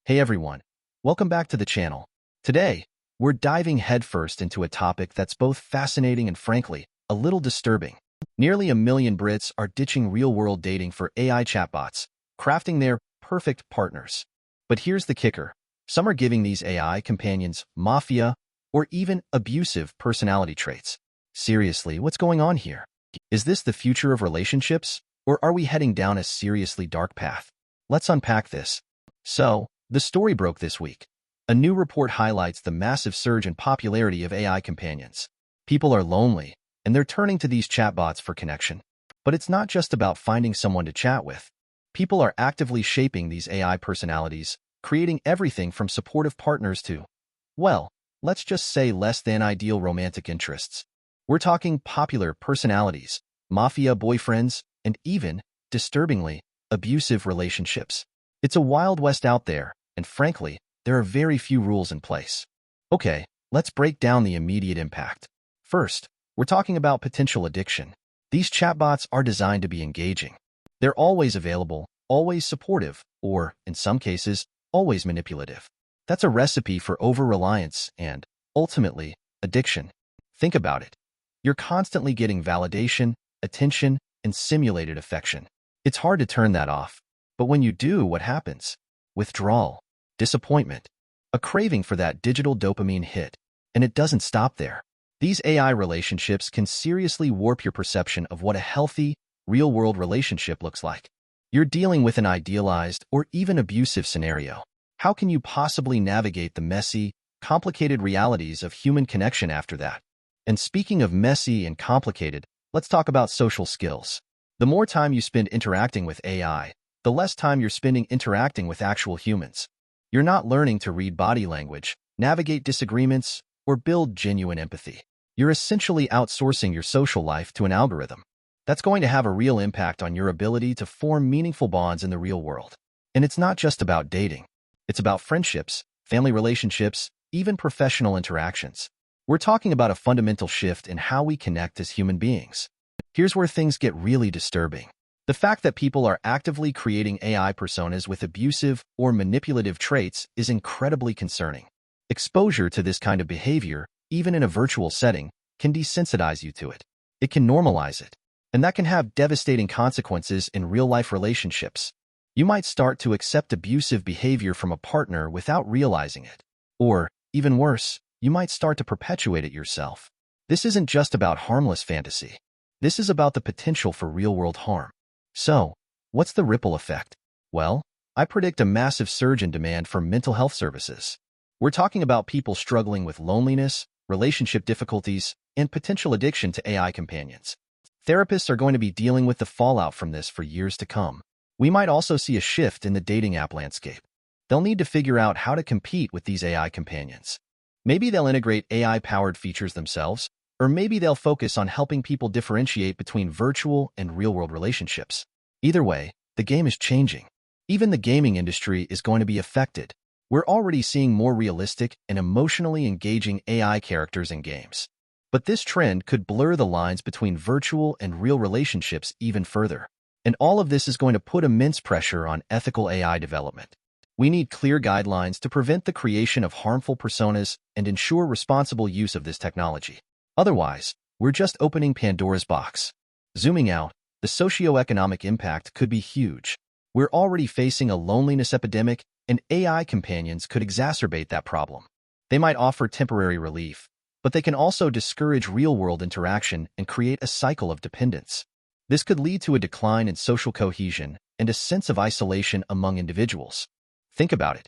Hey everyone, welcome back to the channel. Today, we're diving headfirst into a topic that's both fascinating and frankly, a little disturbing. Nearly a million Brits are ditching real-world dating for AI chatbots, crafting their perfect partners. But here's the kicker. Some are giving these AI companions mafia or even abusive personality traits. Seriously, what's going on here? Is this the future of relationships, or are we heading down a seriously dark path? Let's unpack this. So, the story broke this week. A new report highlights the massive surge in popularity of AI companions. People are lonely, and they're turning to these chatbots for connection. But it's not just about finding someone to chat with. People are actively shaping these AI personalities, creating everything from supportive partners to, well, let's just say less than ideal romantic interests. We're talking popular personalities, mafia boyfriends, and even, disturbingly, abusive relationships. It's a wild west out there, and frankly, there are very few rules in place. Okay, let's break down the immediate impact. First, we're talking about potential addiction. These chatbots are designed to be engaging. They're always available, always supportive, or, in some cases, always manipulative. That's a recipe for over-reliance and, ultimately, addiction. Think about it. You're constantly getting validation, attention, and simulated affection. It's hard to turn that off. But when you do, what happens? Withdrawal, disappointment, a craving for that digital dopamine hit. And it doesn't stop there. These AI relationships can seriously warp your perception of what a healthy, real-world relationship looks like. You're dealing with an idealized or even abusive scenario. How can you possibly navigate the messy, complicated realities of human connection after that? And speaking of messy and complicated, let's talk about social skills. The more time you spend interacting with AI, the less time you're spending interacting with actual humans. You're not learning to read body language, navigate disagreements, or build genuine empathy. You're essentially outsourcing your social life to an algorithm. That's going to have a real impact on your ability to form meaningful bonds in the real world. And it's not just about dating. It's about friendships, family relationships, even professional interactions. We're talking about a fundamental shift in how we connect as human beings. Here's where things get really disturbing. The fact that people are actively creating AI personas with abusive or manipulative traits is incredibly concerning. Exposure to this kind of behavior, even in a virtual setting, can desensitize you to it. It can normalize it. And that can have devastating consequences in real-life relationships. You might start to accept abusive behavior from a partner without realizing it. Or, even worse, you might start to perpetuate it yourself. This isn't just about harmless fantasy. This is about the potential for real-world harm. So, what's the ripple effect? Well, I predict a massive surge in demand for mental health services. We're talking about people struggling with loneliness, relationship difficulties, and potential addiction to AI companions. Therapists are going to be dealing with the fallout from this for years to come. We might also see a shift in the dating app landscape. They'll need to figure out how to compete with these AI companions. Maybe they'll integrate AI-powered features themselves, or maybe they'll focus on helping people differentiate between virtual and real-world relationships. Either way, the game is changing. Even the gaming industry is going to be affected. We're already seeing more realistic and emotionally engaging AI characters in games. But this trend could blur the lines between virtual and real relationships even further. And all of this is going to put immense pressure on ethical AI development. We need clear guidelines to prevent the creation of harmful personas and ensure responsible use of this technology. Otherwise, we're just opening Pandora's box. Zooming out, the socio-economic impact could be huge. We're already facing a loneliness epidemic, and AI companions could exacerbate that problem. They might offer temporary relief, but they can also discourage real-world interaction and create a cycle of dependence. This could lead to a decline in social cohesion and a sense of isolation among individuals. Think about it.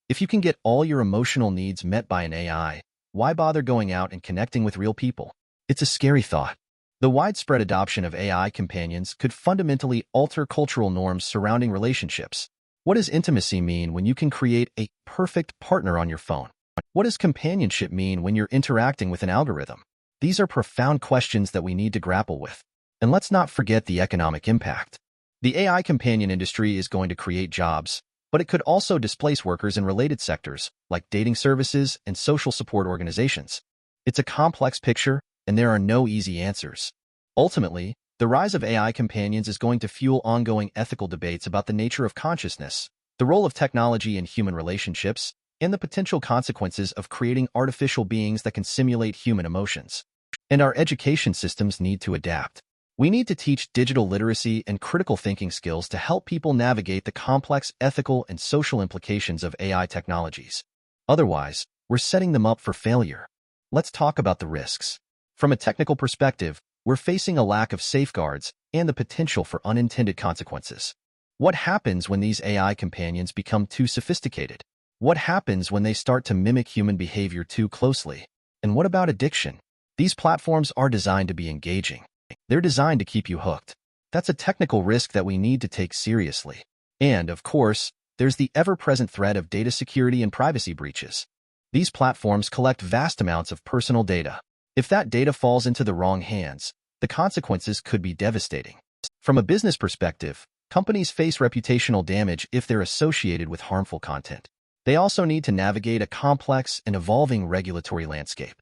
If you can get all your emotional needs met by an AI, why bother going out and connecting with real people? It's a scary thought. The widespread adoption of AI companions could fundamentally alter cultural norms surrounding relationships. What does intimacy mean when you can create a perfect partner on your phone? What does companionship mean when you're interacting with an algorithm? These are profound questions that we need to grapple with. And let's not forget the economic impact. The AI companion industry is going to create jobs, but it could also displace workers in related sectors, like dating services and social support organizations. It's a complex picture, and there are no easy answers. Ultimately, the rise of AI companions is going to fuel ongoing ethical debates about the nature of consciousness, the role of technology in human relationships, and the potential consequences of creating artificial beings that can simulate human emotions. And our education systems need to adapt. We need to teach digital literacy and critical thinking skills to help people navigate the complex ethical and social implications of AI technologies. Otherwise, we're setting them up for failure. Let's talk about the risks. From a technical perspective, we're facing a lack of safeguards and the potential for unintended consequences. What happens when these AI companions become too sophisticated? What happens when they start to mimic human behavior too closely? And what about addiction? These platforms are designed to be engaging. They're designed to keep you hooked. That's a technical risk that we need to take seriously. And, of course, there's the ever-present threat of data security and privacy breaches. These platforms collect vast amounts of personal data. If that data falls into the wrong hands, the consequences could be devastating. From a business perspective, companies face reputational damage if they're associated with harmful content. They also need to navigate a complex and evolving regulatory landscape.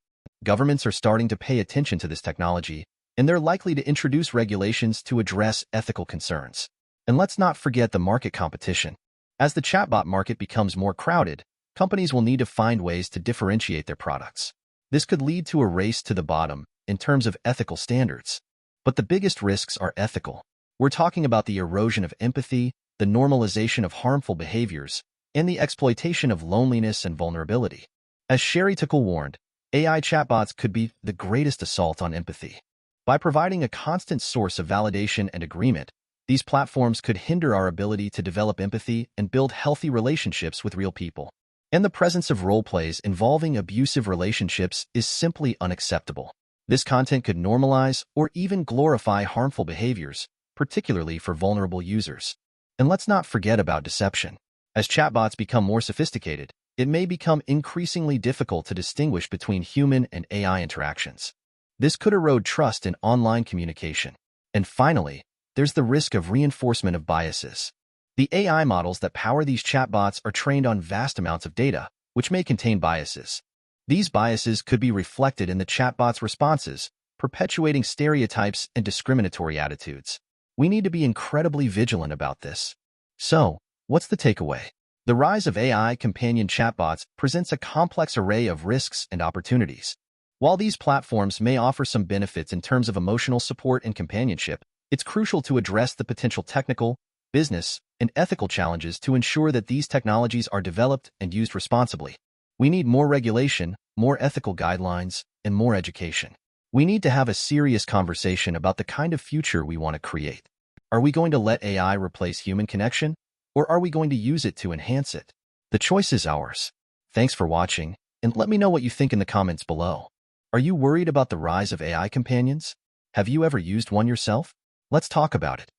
Governments are starting to pay attention to this technology, and they're likely to introduce regulations to address ethical concerns. And let's not forget the market competition. As the chatbot market becomes more crowded, companies will need to find ways to differentiate their products. This could lead to a race to the bottom in terms of ethical standards. But the biggest risks are ethical. We're talking about the erosion of empathy, the normalization of harmful behaviors, and the exploitation of loneliness and vulnerability. As Sherry Tickle warned, AI chatbots could be the greatest assault on empathy. By providing a constant source of validation and agreement, these platforms could hinder our ability to develop empathy and build healthy relationships with real people. And the presence of role plays involving abusive relationships is simply unacceptable. This content could normalize or even glorify harmful behaviors, particularly for vulnerable users. And let's not forget about deception. As chatbots become more sophisticated, it may become increasingly difficult to distinguish between human and AI interactions. This could erode trust in online communication. And finally, there's the risk of reinforcement of biases. The AI models that power these chatbots are trained on vast amounts of data, which may contain biases. These biases could be reflected in the chatbot's responses, perpetuating stereotypes and discriminatory attitudes. We need to be incredibly vigilant about this. So, what's the takeaway? The rise of AI companion chatbots presents a complex array of risks and opportunities. While these platforms may offer some benefits in terms of emotional support and companionship, it's crucial to address the potential technical, business, and ethical challenges to ensure that these technologies are developed and used responsibly. We need more regulation, more ethical guidelines, and more education. We need to have a serious conversation about the kind of future we want to create. Are we going to let AI replace human connection, or are we going to use it to enhance it? The choice is ours. Thanks for watching, and let me know what you think in the comments below. Are you worried about the rise of AI companions? Have you ever used one yourself? Let's talk about it.